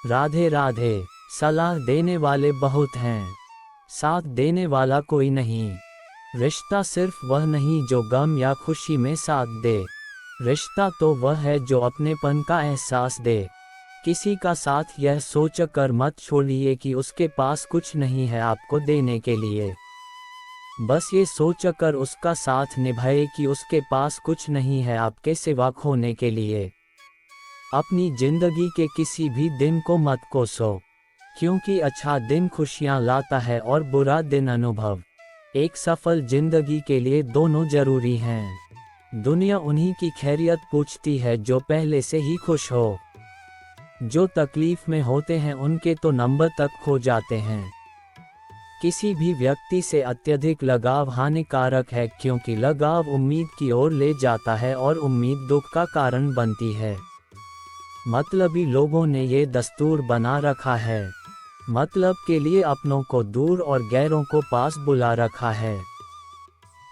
राधे राधे। सलाह देने वाले बहुत हैं, साथ देने वाला कोई नहीं। रिश्ता सिर्फ वह नहीं जो गम या खुशी में साथ दे, रिश्ता तो वह है जो अपनेपन का एहसास दे। किसी का साथ यह सोचकर मत छोड़िए कि उसके पास कुछ नहीं है आपको देने के लिए। बस ये सोचकर उसका साथ निभाए कि उसके पास कुछ नहीं है आपके सिवा खोने के लिए। अपनी जिंदगी के किसी भी दिन को मत कोसो, क्योंकि अच्छा दिन खुशियाँ लाता है और बुरा दिन अनुभव। एक सफल जिंदगी के लिए दोनों जरूरी हैं। दुनिया उन्हीं की खैरियत पूछती है जो पहले से ही खुश हो। जो तकलीफ में होते हैं उनके तो नंबर तक खो जाते हैं। किसी भी व्यक्ति से अत्यधिक लगाव हानिकारक है, क्योंकि लगाव उम्मीद की ओर ले जाता है और उम्मीद दुख का कारण बनती है। मतलबी लोगों ने ये दस्तूर बना रखा है, मतलब के लिए अपनों को दूर और गैरों को पास बुला रखा है।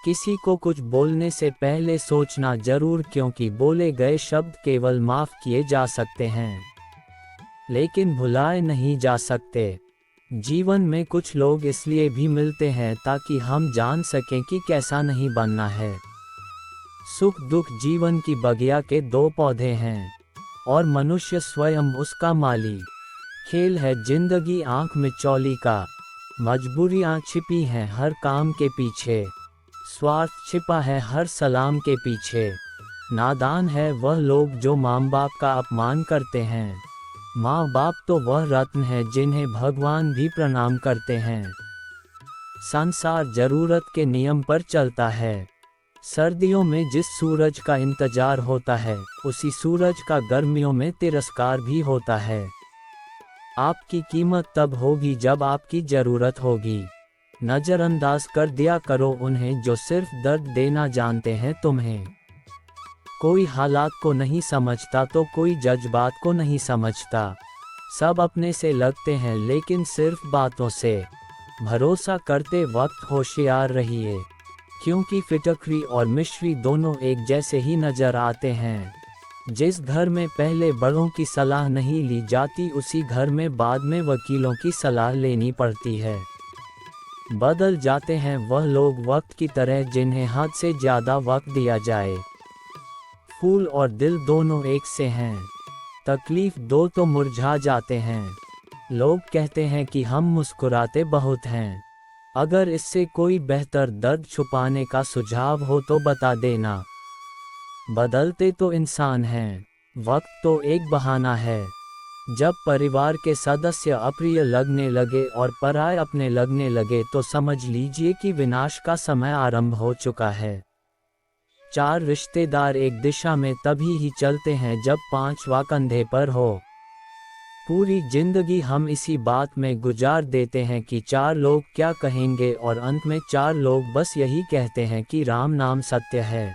किसी को कुछ बोलने से पहले सोचना जरूर, क्योंकि बोले गए शब्द केवल माफ किए जा सकते हैं, लेकिन भुलाए नहीं जा सकते। जीवन में कुछ लोग इसलिए भी मिलते हैं ताकि हम जान सकें कि कैसा नहीं बनना है। सुख दुख जीवन की बगिया के दो पौधे हैं, और मनुष्य स्वयं उसका माली। खेल है जिंदगी आंख में चौली का, मजबूरियां छिपी हैं हर काम के पीछे, स्वार्थ छिपा है हर सलाम के पीछे। नादान है वह लोग जो माँ बाप का अपमान करते हैं, माँ बाप तो वह रत्न है जिन्हें भगवान भी प्रणाम करते हैं। संसार जरूरत के नियम पर चलता है। सर्दियों में जिस सूरज का इंतजार होता है, उसी सूरज का गर्मियों में तिरस्कार भी होता है। आपकी कीमत तब होगी जब आपकी जरूरत होगी। नजरअंदाज कर दिया करो उन्हें जो सिर्फ दर्द देना जानते हैं तुम्हें। कोई हालात को नहीं समझता तो कोई जज्बात को नहीं समझता। सब अपने से लगते हैं लेकिन सिर्फ बातों से। भरोसा करते वक्त होशियार रहिए, क्योंकि फिटकरी और मिश्री दोनों एक जैसे ही नजर आते हैं। जिस घर में पहले बड़ों की सलाह नहीं ली जाती, उसी घर में बाद में वकीलों की सलाह लेनी पड़ती है। बदल जाते हैं वह लोग वक्त की तरह जिन्हें हद से ज़्यादा वक्त दिया जाए। फूल और दिल दोनों एक से हैं, तकलीफ दो तो मुरझा जाते हैं। लोग कहते हैं कि हम मुस्कुराते बहुत हैं। अगर इससे कोई बेहतर दर्द छुपाने का सुझाव हो तो बता देना। बदलते तो इंसान हैं, वक्त तो एक बहाना है। जब परिवार के सदस्य अप्रिय लगने लगे और पराये अपने लगने लगे तो समझ लीजिए कि विनाश का समय आरंभ हो चुका है। चार रिश्तेदार एक दिशा में तभी ही चलते हैं जब पांचवा कंधे पर हो। पूरी जिंदगी हम इसी बात में गुजार देते हैं कि चार लोग क्या कहेंगे, और अंत में चार लोग बस यही कहते हैं कि राम नाम सत्य है।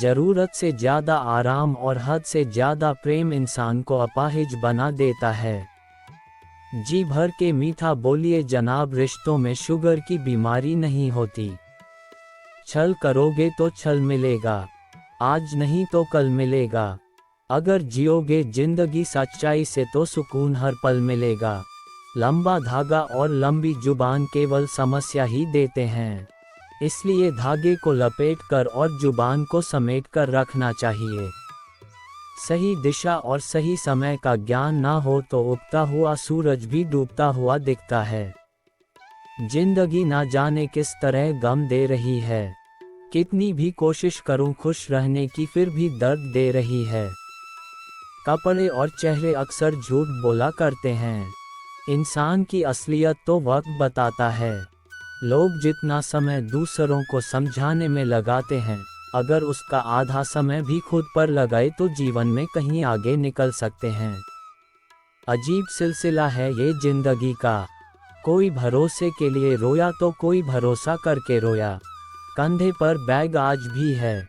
जरूरत से ज़्यादा आराम और हद से ज़्यादा प्रेम इंसान को अपाहिज बना देता है। जी भर के मीठा बोलिए जनाब, रिश्तों में शुगर की बीमारी नहीं होती। छल करोगे तो छल मिलेगा, आज नहीं तो कल मिलेगा। अगर जियोगे जिंदगी सच्चाई से तो सुकून हर पल मिलेगा। लंबा धागा और लंबी जुबान केवल समस्या ही देते हैं, इसलिए धागे को लपेट कर और जुबान को समेट कर रखना चाहिए। सही दिशा और सही समय का ज्ञान ना हो तो उगता हुआ सूरज भी डूबता हुआ दिखता है। जिंदगी ना जाने किस तरह गम दे रही है, कितनी भी कोशिश करूं खुश रहने की फिर भी दर्द दे रही है। कपड़े और चेहरे अक्सर झूठ बोला करते हैं, इंसान की असलियत तो वक्त बताता है। लोग जितना समय दूसरों को समझाने में लगाते हैं, अगर उसका आधा समय भी खुद पर लगाए तो जीवन में कहीं आगे निकल सकते हैं। अजीब सिलसिला है ये जिंदगी का, कोई भरोसे के लिए रोया तो कोई भरोसा करके रोया। कंधे पर बैग आज भी है,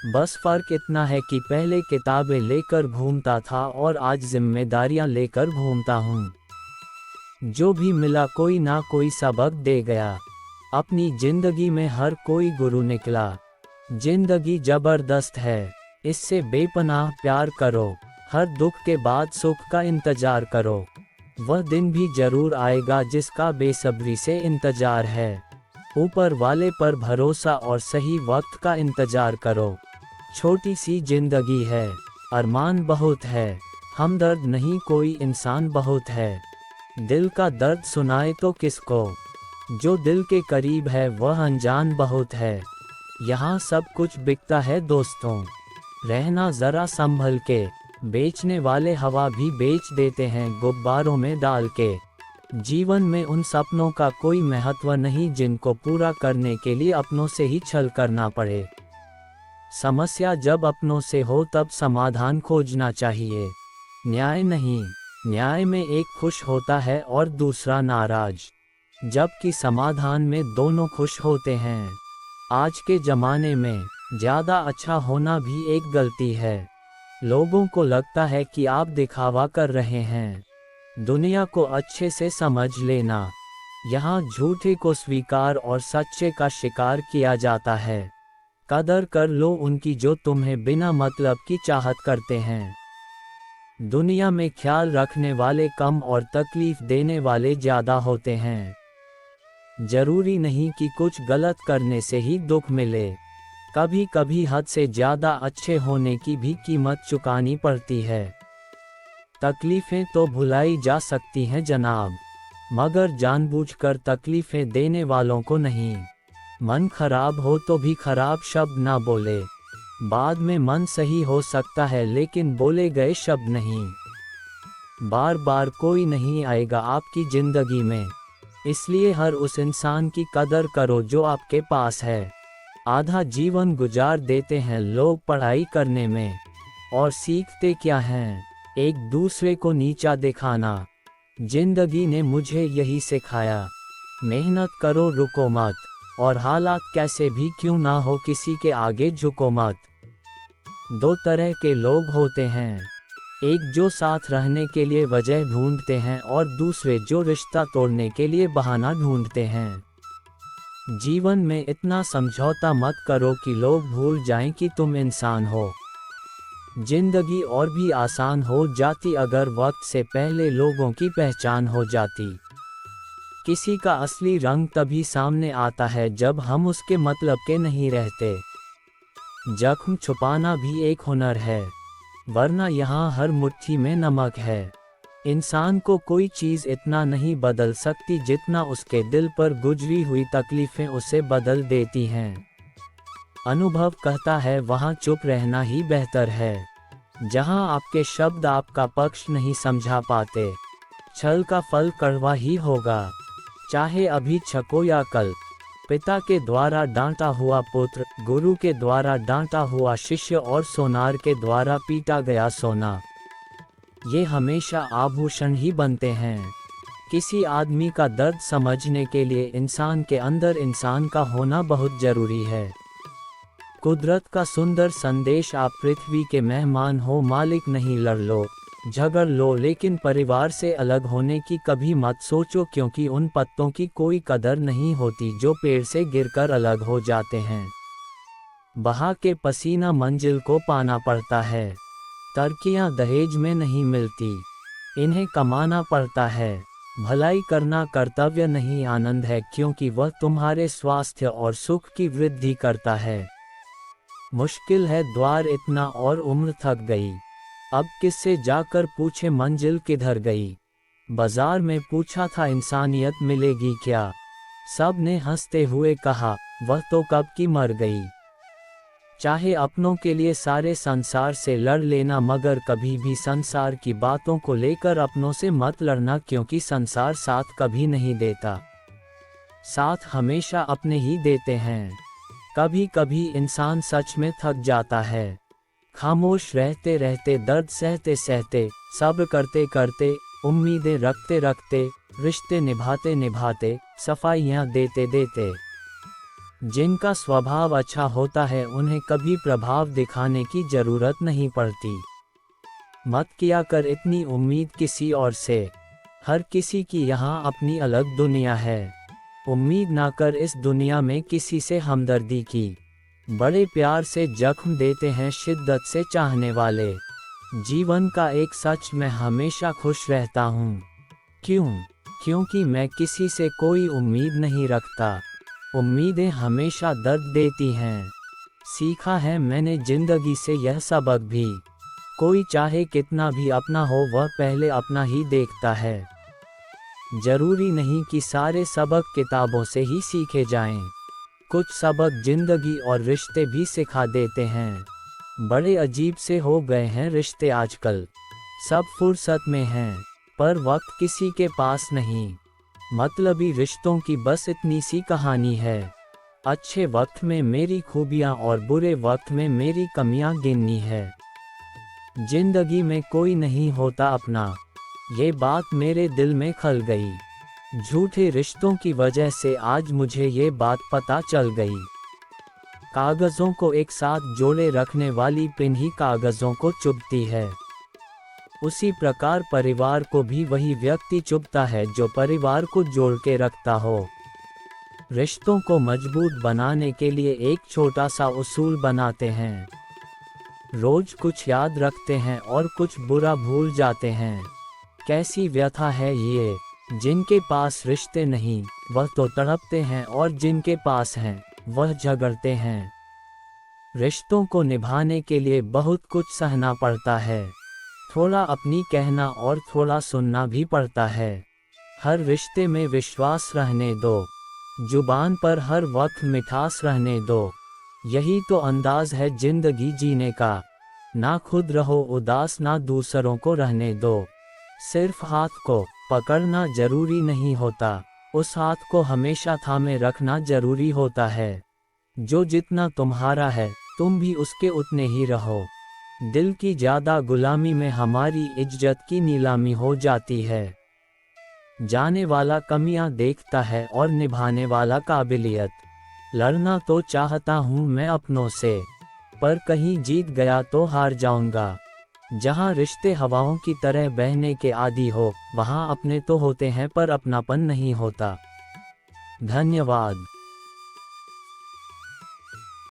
बस फर्क इतना है कि पहले किताबें लेकर घूमता था और आज जिम्मेदारियां लेकर घूमता हूँ। जो भी मिला कोई ना कोई सबक दे गया, अपनी जिंदगी में हर कोई गुरु निकला। जिंदगी जबरदस्त है, इससे बेपनाह प्यार करो, हर दुख के बाद सुख का इंतजार करो। वह दिन भी जरूर आएगा जिसका बेसब्री से इंतजार है। ऊपर वाले पर भरोसा और सही वक्त का इंतजार करो। छोटी सी जिंदगी है, अरमान बहुत है, हमदर्द नहीं कोई इंसान बहुत है। दिल का दर्द सुनाए तो किसको, जो दिल के करीब है वह अनजान बहुत है। यहाँ सब कुछ बिकता है दोस्तों, रहना जरा संभल के। बेचने वाले हवा भी बेच देते हैं गुब्बारों में डाल के। जीवन में उन सपनों का कोई महत्व नहीं जिनको पूरा करने के लिए अपनों से ही छल करना पड़े। समस्या जब अपनों से हो तब समाधान खोजना चाहिए, न्याय नहीं। न्याय में एक खुश होता है और दूसरा नाराज, जबकि समाधान में दोनों खुश होते हैं। आज के ज़माने में ज़्यादा अच्छा होना भी एक गलती है। लोगों को लगता है कि आप दिखावा कर रहे हैं। दुनिया को अच्छे से समझ लेना, यहाँ झूठे को स्वीकार और सच्चे का शिकार किया जाता है। कदर कर लो उनकी जो तुम्हें बिना मतलब की चाहत करते हैं। दुनिया में ख्याल रखने वाले कम और तकलीफ देने वाले ज़्यादा होते हैं। जरूरी नहीं कि कुछ गलत करने से ही दुख मिले, कभी कभी हद से ज़्यादा अच्छे होने की भी कीमत चुकानी पड़ती है। तकलीफ़ें तो भुलाई जा सकती हैं जनाब, मगर जानबूझकर तकलीफ़ें देने वालों को नहीं। मन खराब हो तो भी खराब शब्द ना बोले, बाद में मन सही हो सकता है लेकिन बोले गए शब्द नहीं। बार बार कोई नहीं आएगा आपकी ज़िंदगी में, इसलिए हर उस इंसान की कदर करो जो आपके पास है। आधा जीवन गुजार देते हैं लोग पढ़ाई करने में, और सीखते क्या हैं, एक दूसरे को नीचा दिखाना। जिंदगी ने मुझे यही सिखाया, मेहनत करो रुको मत, और हालात कैसे भी क्यों ना हो किसी के आगे झुको मत। दो तरह के लोग होते हैं, एक जो साथ रहने के लिए वजह ढूंढते हैं और दूसरे जो रिश्ता तोड़ने के लिए बहाना ढूंढते हैं। जीवन में इतना समझौता मत करो कि लोग भूल जाएं कि तुम इंसान हो। जिंदगी और भी आसान हो जाती अगर वक्त से पहले लोगों की पहचान हो जाती। किसी का असली रंग तभी सामने आता है जब हम उसके मतलब के नहीं रहते। जख्म छुपाना भी एक हुनर है, वरना यहाँ हर मुट्ठी में नमक है। इंसान को कोई चीज़ इतना नहीं बदल सकती जितना उसके दिल पर गुजरी हुई तकलीफ़ें उसे बदल देती हैं। अनुभव कहता है वहाँ चुप रहना ही बेहतर है, जहाँ आपके शब्द आपका पक्ष नहीं समझा पाते। छल का फल कड़वा ही होगा, चाहे अभी छको या कल। पिता के द्वारा डांटा हुआ पुत्र, गुरु के द्वारा डांटा हुआ शिष्य और सोनार के द्वारा पीटा गया सोना, ये हमेशा आभूषण ही बनते हैं। किसी आदमी का दर्द समझने के लिए इंसान के अंदर इंसान का होना बहुत जरूरी है। कुदरत का सुंदर संदेश, आप पृथ्वी के मेहमान हो, मालिक नहीं लड़ लो झगड़ लो, लेकिन परिवार से अलग होने की कभी मत सोचो, क्योंकि उन पत्तों की कोई कदर नहीं होती जो पेड़ से गिरकर अलग हो जाते हैं। बहा के पसीना मंजिल को पाना पड़ता है, तरक्कियां दहेज में नहीं मिलती, इन्हें कमाना पड़ता है। भलाई करना कर्तव्य नहीं आनंद है, क्योंकि वह तुम्हारे स्वास्थ्य और सुख की वृद्धि करता है। मुश्किल है द्वार इतना और उम्र थक गई, अब किससे जाकर पूछे मंजिल किधर गई। बाजार में पूछा था इंसानियत मिलेगी क्या, सब ने हंसते हुए कहा वह तो कब की मर गई। चाहे अपनों के लिए सारे संसार से लड़ लेना, मगर कभी भी संसार की बातों को लेकर अपनों से मत लड़ना, क्योंकि संसार साथ कभी नहीं देता, साथ हमेशा अपने ही देते हैं। कभी कभी इंसान सच में थक जाता है, खामोश रहते रहते, दर्द सहते सहते, सब्र करते करते, उम्मीदें रखते रखते, रिश्ते निभाते निभाते, सफाइयाँ देते देते। जिनका स्वभाव अच्छा होता है उन्हें कभी प्रभाव दिखाने की जरूरत नहीं पड़ती। मत किया कर इतनी उम्मीद किसी और से, हर किसी की यहाँ अपनी अलग दुनिया है। उम्मीद ना कर इस दुनिया में किसी से हमदर्दी की, बड़े प्यार से जख्म देते हैं शिद्दत से चाहने वाले। जीवन का एक सच, मैं हमेशा खुश रहता हूँ। क्यों? क्योंकि मैं किसी से कोई उम्मीद नहीं रखता। उम्मीदें हमेशा दर्द देती हैं। सीखा है मैंने जिंदगी से यह सबक भी, कोई चाहे कितना भी अपना हो वह पहले अपना ही देखता है। जरूरी नहीं कि सारे सबक किताबों से ही सीखे जाएं। कुछ सबक जिंदगी और रिश्ते भी सिखा देते हैं। बड़े अजीब से हो गए हैं रिश्ते आजकल। सब फुर्सत में हैं, पर वक्त किसी के पास नहीं। मतलबी रिश्तों की बस इतनी सी कहानी है। अच्छे वक्त में मेरी खूबियां और बुरे वक्त में मेरी कमियां गिननी है। जिंदगी में कोई नहीं होता अपना, ये बात मेरे दिल में खल गई। झूठे रिश्तों की वजह से आज मुझे ये बात पता चल गई। कागज़ों को एक साथ जोड़े रखने वाली पिन ही कागज़ों को चुभती है। उसी प्रकार परिवार को भी वही व्यक्ति चुभता है जो परिवार को जोड़ के रखता हो। रिश्तों को मजबूत बनाने के लिए एक छोटा सा उसूल बनाते हैं। रोज कुछ याद रखते हैं और कुछ बुरा भूल जाते हैं। कैसी व्यथा है ये, जिनके पास रिश्ते नहीं वह तो तड़पते हैं और जिनके पास हैं वह झगड़ते हैं। रिश्तों को निभाने के लिए बहुत कुछ सहना पड़ता है। थोड़ा अपनी कहना और थोड़ा सुनना भी पड़ता है। हर रिश्ते में विश्वास रहने दो, जुबान पर हर वक्त मिठास रहने दो। यही तो अंदाज है जिंदगी जीने का। ना खुद रहो उदास, ना दूसरों को रहने दो। सिर्फ हाथ को पकड़ना जरूरी नहीं होता, उस हाथ को हमेशा थामे रखना जरूरी होता है। जो जितना तुम्हारा है तुम भी उसके उतने ही रहो। दिल की ज्यादा गुलामी में हमारी इज्जत की नीलामी हो जाती है। जाने वाला कमियां देखता है और निभाने वाला काबिलियत। लड़ना तो चाहता हूँ मैं अपनों से, पर कहीं जीत गया तो हार जाऊंगा। जहाँ रिश्ते हवाओं की तरह बहने के आदी हो, वहाँ अपने तो होते हैं पर अपनापन नहीं होता। धन्यवाद।